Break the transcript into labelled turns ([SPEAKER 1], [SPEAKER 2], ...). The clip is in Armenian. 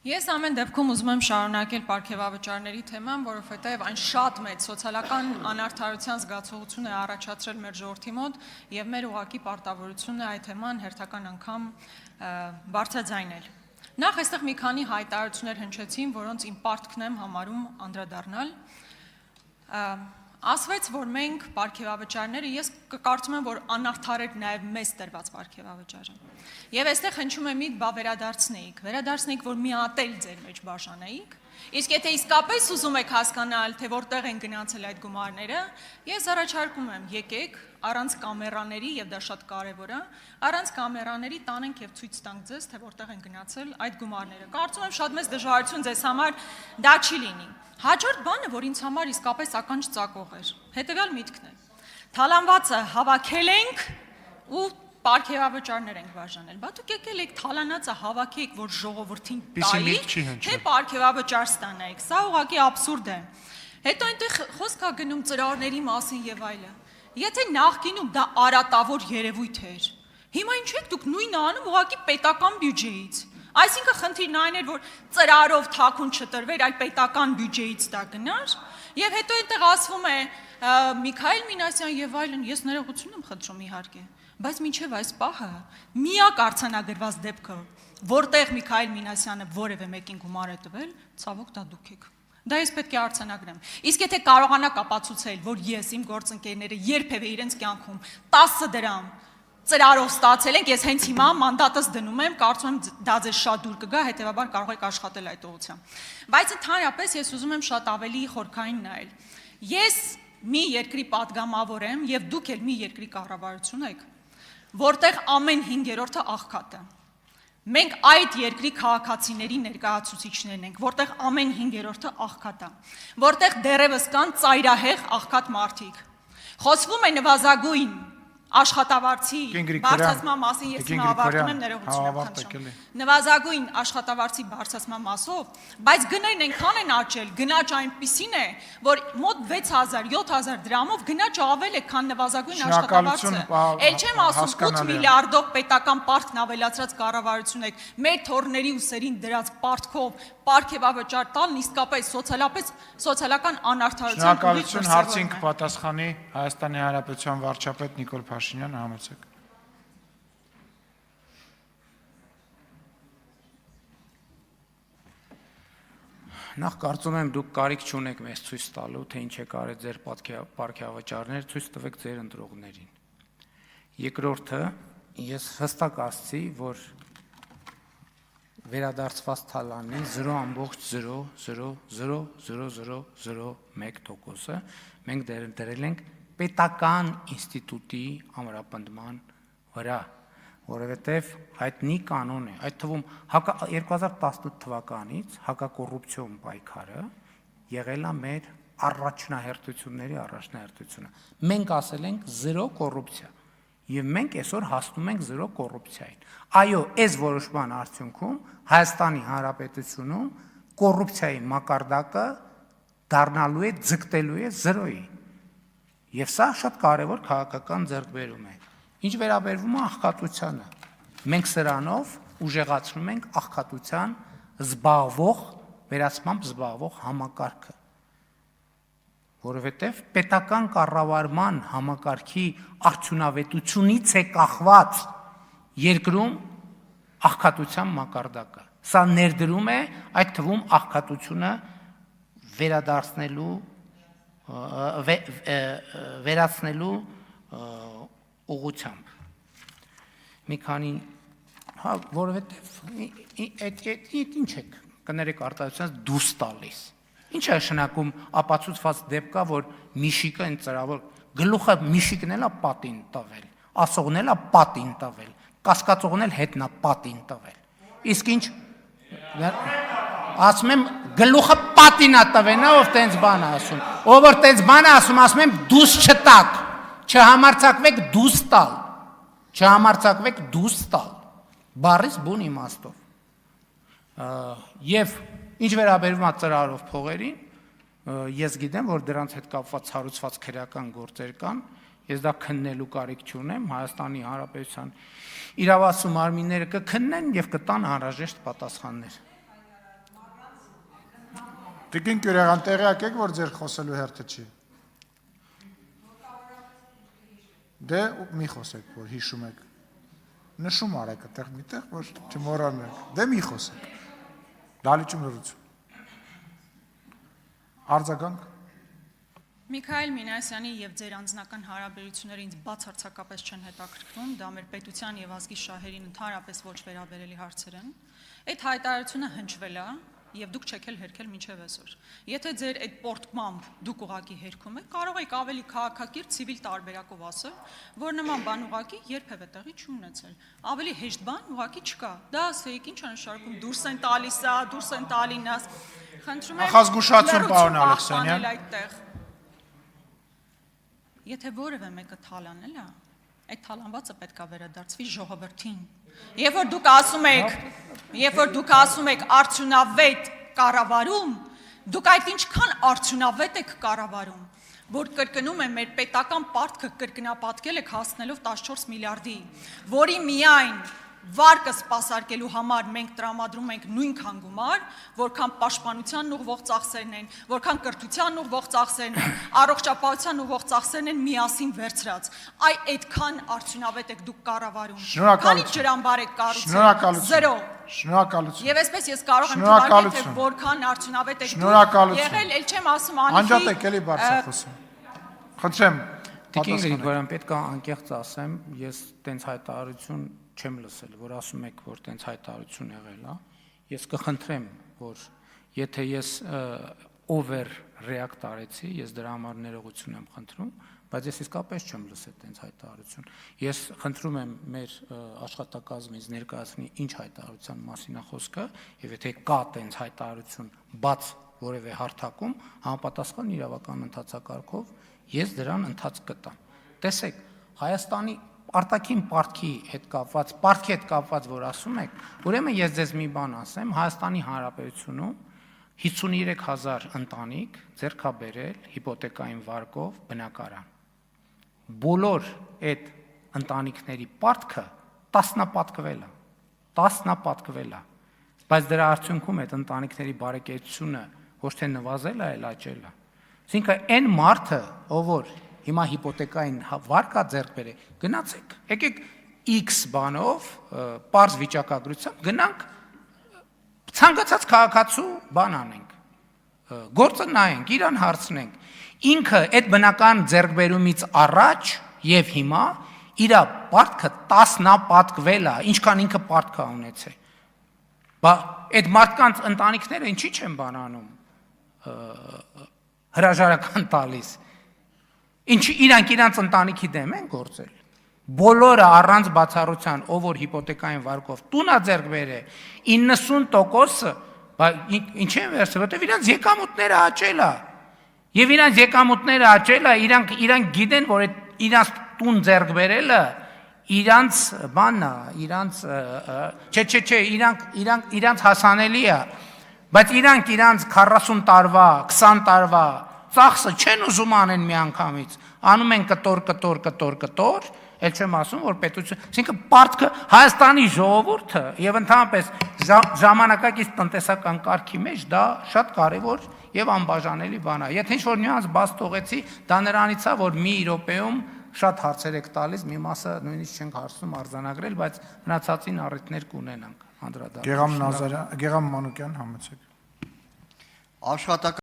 [SPEAKER 1] Ես ամեն դեպքում ուզում եմ շարունակել պարգևավճարների թեման, որովհետև այն շատ մեծ սոցիալական անարդարության զգացողություն է առաջացրել մեր ժողովրդի մոտ եւ մեր ուղղակի պարտավորությունն է այդ թեման հերթական անգամ բարձրաձայնել։ Նախ այստեղ մի քանի հայտարարություններ հնչեցին, որոնց իմ պարտքն եմ համարում անդրադառնալ։ Ասվեց, որ մենք պարգևավճարները, ես կարծում եմ, որ անարդար էր նաև մեզ տրված պարգևավճարը։ Եվ այստեղ հնչում է միտք, բա վերադարձնեիք, որ միատել ձեր մեջ բաժանեիք, իսկ եթե իսկապես ուզում եք հասկանալ, թե որտեղ են գնացել այդ գումարները, ես առաջարկում եմ, եկեք առանց կամերաների, եւ դա շատ կարեւոր է, առանց կամերաների տանենք եւ ցույց տանք ձեզ, թե որտեղ են գնացել այդ գումարները։ Կարծում եմ շատ մեծ դժվարություն ձեզ համար դա չի լինի։ Հաջորդ բանը, որ ինձ համար իսկապես ականջ ծակող էր, հետևյալ միտքն է։ Թալանվածը հավաքել ենք ու պարգևավճարներ ենք բաժանել։ Բա դուք եկել եք թալանածը հավաքեք, որ ժողովրդին տայիք, թե պարգևավճար ստանայիք։ Սա ուղղակի աբսուրդ է։ Հետո այնտեղ խոսք է գնում ծրարների մասին եւ այլն։ Եթե նախկինում դա արատավոր երևույթ էր, հիմա ինչ եք դուք նույնը անում ուղղակի պետական բյուջեից։ Այսինքն խնդիրն այն էր, որ ծրարով թաքուն չտրվեր, այլ պետական բյուջեից դա գնար, եւ հետո այնտեղ ասվում է Միքայել Մինասյան եւ այլն, ես ներողություն եմ խնդրում իհարկե, բայց մինչեւ այս պահը միակ արձանագրված դեպքը, որտեղ Միքայել Մինասյանը որևէ մեկին գումար է տվել, ցավոք դա դուք եք։ Դա ես պետք է արձանագրեմ։ Իսկ եթե կարողանաք ապացուցել, որ ես իմ գործընկերները երբևէ իրենց կյանքում 10 դրամ ծրարով ստացել ենք, ես հենց հիմա մանդատս դնում եմ, կարծում եմ դա ձեզ շատ դուր կգա, հետեւաբար կարող եք աշխատել այդ ուղղությամբ։ Բայց ընդհանրապես ես ուզում եմ շատ ավելի խորքային նայել։ Ես մի երկրի падգամավոր եմ եւ դուք էլ մի երկրի կառավարություն եք, որտեղ ամեն 5-րդը աղքատ է։ Մենք այդ երկրի քաղաքացիների ներկայացուցիչներն ենք, որտեղ ամեն 5-րդը աղքատ է, որտեղ դեռևս կան ծայրահեղ աղքատ մարդիկ։ Խոսվում է նվազագույն աշխատավարձի բարձրացման մասին, ես հիմա ավարտում եմ, ներողություն եմ խնդրում։ Նվազագույն աշխատավարձի բարձրացման մասով, բայց գներն այնքան են աճել, գնաճ այնպիսին է, որ մոտ 6000-7000 դրամով գնաճը ավել է, քան նվազագույն աշխատավարձը։ Էլ չեմ ասում 8 միլիարդով պետական պարտքն ավելացրած կառավարություն եք, մեր թորների ուսերին դրած պարտքով պարգևավճար տալն իսկապես սոցիալական անարդարության
[SPEAKER 2] Շնորհակալություն, հարցին կպատասխանի Հայաստանի Հանրապետության վարչապետ Նիկոլ Փաշինյան, համեցեք։
[SPEAKER 3] Նախ կարծում եմ դուք կարիք չունեք մեզ ցույց տալու, թե ինչ եք արել ձեր պարգևավճարները, ցույց տվեք ձեր ընտրողներին։ Երկրորդը, ես հստակ ասացի, որ վերադարձված թալանի 0.0000001%-ը մենք դրել ենք պետական ինստիտուտի ամրապնդման վրա, որովհետև հայտնի կանոն է, այդ թվում 2018 թվականից հակակոռուպցիոն պայքարը եղել է մեր առաջնահերթությունը։ Մենք ասել ենք 0 կոռուպցիա, եւ մենք այսօր հասնում ենք 0 կոռուպցիային։ Այո, այս որոշման արդյունքում Հայաստանի Հանրապետությունում կոռուպցիայի մակարդակը դառնալու է, ձգտելու է 0-ի։ Եվ սա շատ կարևոր քաղաքական ձեռքբերում է։ Ինչ վերաբերվում է աղքատությանը, մենք սրանով ուժեղացնում ենք աղքատության վերացմամբ զբաղվող համակարգը, որովհետև պետական կառավարման համակարգի արդյունավետությունից է կախված երկրում աղքատության մակարդակը։ Սա ներդրում է այդ թվում աղքատությունը վերացնելու ուղղությամբ։ Մի քանի, որովհետև ինչ եք կներեք արտահայտությունից դուրս տալիս։ Ինչ է նշանակում ապացուցված դեպք կա, որ միշիկը այն ծրավոր գլուխը միշիկն էլ է պատին տվել, ասողն էլ է պատին տվել, կասկածողն էլ հետն է պատին տվել։ Իսկ ինչ ասում եմ գլուխը պատին է տվել, ով տենց բան է ասում։ Ով որ տենց բան է ասում, ասում եմ դուս չտակ, չհամարձակվեք դուս տալ, չհամարձակվեք դուս տալ, բառից բուն իմաստով։ Եվ ինչ վերաբերվում է ծրարով փողերին, ես գիտեմ, որ դրանց հետ կապված հարուցված քրեական գործեր կան, ես դա քննելու կարիք չունեմ, Հայաստանի Հանրապետության իրավասու մարմինները կքննեն եւ կտան անհրաժեշտ պատասխաններ։
[SPEAKER 2] Տիկին Գյուրեղան, տեղյակ եք, որ ձեր խոսելու հերթը չի։ Դե մի խոսեք, որ հիշում եք։ Նշում արեք այդտեղ միտեղ, որ չմոռանաք։ Դե մի խոսեք։ Դալիճում լրություն։ Արձագանք։
[SPEAKER 1] Միքայել Մինասյանի եւ ձեր անձնական հարաբերությունները ինձ բացարձակապես չեն հետաքրքրում, դա մեր պետության եւ ազգի շահերին ընդհանրապես ոչ վերաբերելի հարցեր են։ Այդ հայտարարությունը հնչվել է եւ դուք չեք էլ հերքել մինչեւ այսօր։ Եթե ձեր այդ պորտկմամբ դուք ուղակի հերքում եք, կարող եք ավելի քաղաքակիրթ ցիվիլ տարբերակով ասել, որ նման բան ուղակի երբևէ տեղի չի ունեցել։ Ավելի հեշտ բան ուղակի չկա։ Դա ասեիք, ինչ է նշանակում, դուրս են տալիս, դուրս են տալինաս։ Խնդրում եմ
[SPEAKER 2] Նախազգուշացում, պարոն Ալեքսանյան։
[SPEAKER 1] Եթե որևէ մեկը թալանել է, այդ թալանվածը պետք է վերադարձվի ժողովրդին։ Երբ որ դուք ասում եք արդյունավետ կառավարում, դուք այդ ինչքան արդյունավետ եք կառավարում, որ կրկնում եմ մեր պետական պարտքը կրկնապատկել եք հասնելով 14 միլիարդի, որի միայն վարկը սպասարկելու համար մենք տրամադրում ենք նույնքան գումար, որքան պաշտպանության ուղղվող ծախսերն են, որքան կրթության ուղղվող ծախսերն են, առողջապահության ուղղվող ծախսերն են միասին վերցրած։ Այ այդքան արդյունավետ եք դուք կառավարում։ Քանի ջրամբար եք կառուցել։ 0։
[SPEAKER 2] Շնորհակալություն։
[SPEAKER 1] Եվ այսպես ես կարող եմ թվարկել, թե որքան արդյունավետ եք դուք եղել, ել չեմ ասում անիվի։
[SPEAKER 2] Անջատ եք էլի բարձր խոսում։ Խնդրեմ։
[SPEAKER 3] Տիկին Գրիգորյան, պետք է անկեղծ ասեմ, ես տենց հայտարարություն չեմ լսել, որ ասում եք, որ տենց հայտարարություն եղել է։ Ես կխնդրեմ, որ եթե ես over react արեցի, ես դրա համար ներողություն եմ խնդրում, բայց ես իսկապես չեմ լսել տենց հայտարարություն։ Ես խնդրում եմ մեր աշխատակազմից ներկայացնի ինչ հայտարարության մասին է խոսքը, եւ եթե կա տենց հայտարարություն բաց որևէ հարթակում, համապատասխան իրավական ընթացակարգով ես դրան ընթաց կտամ։ Տեսեք, Հայաստանի արտաքին պարտքի հետ կապված, որ ասում եք, ուրեմն ես ձեզ մի բան ասեմ, Հայաստանի Հանրապետությունում 53000 ընտանիք ձեռք է բերել հիպոթեկային վարկով բնակարան։ Բոլոր այդ ընտանիքների պարտքը տասնապատկվել է, բայց դրա արդյունքում այդ ընտանիքների բարեկեցությունը ոչ թե նվազել է, այլ աճել է։ Այսինքն այն մարդը, ով որ հիմա հիպոթեկային վարկ է ձեռք բերել, գնացեք, եկեք X բանով, պարզ վիճակագրությամբ, գնանք ցանկացած քաղաքացու բան անենք, գործը նայենք, իրան հարցնենք, ինքը այդ բնական ձեռքբերումից առաջ եւ հիմա իր պարտքը տասնապատկվել է, ինչքան ինքը պարտք է ունեցել։ Բա այդ մարդկանց ընտանիքները ինչի չեն բան անում, հրաժարական տալիս, ինչի իրանք ընտանիքի դեմ են գործել։ Բոլորը առանց բացառության, ով որ հիպոթեկային վարկով տուն է ձեռք բերել, 90%-ը, ինչ են վերցրել, որտեղ իրանք եկամուտները աճել է։ Եվ իրանք եկամուտները աճել է, իրանք գիտեն, որ իրանք տուն ձեռք բերելը իրանք բանն է, իրանք հասանելի է, բայց իրանք 40 տարվա, 20 տարվա ծախսը չեն ուզում անեն մի անգամից, անում են կտոր, էլ չեմ ասում, որ պետություն, այսինքն պարտքը Հայաստանի ժողովուրդը եւ ընդհանրապես ժամանակակից տնտեսական կարգի մեջ դա շատ կարեւոր եւ անբաժանելի բան է։ Եթե ինչ-որ նյուանս բաց թողեցի, դա նրանից է, որ մի րոպեում շատ հարցեր եք տալիս, մի մասը նույնիսկ չենք հարցնում արձանագրել, բայց մնացածին առիթներ կունենանք անդրադառնալ։
[SPEAKER 2] Գեգամ Մանուկյան, համեցեք։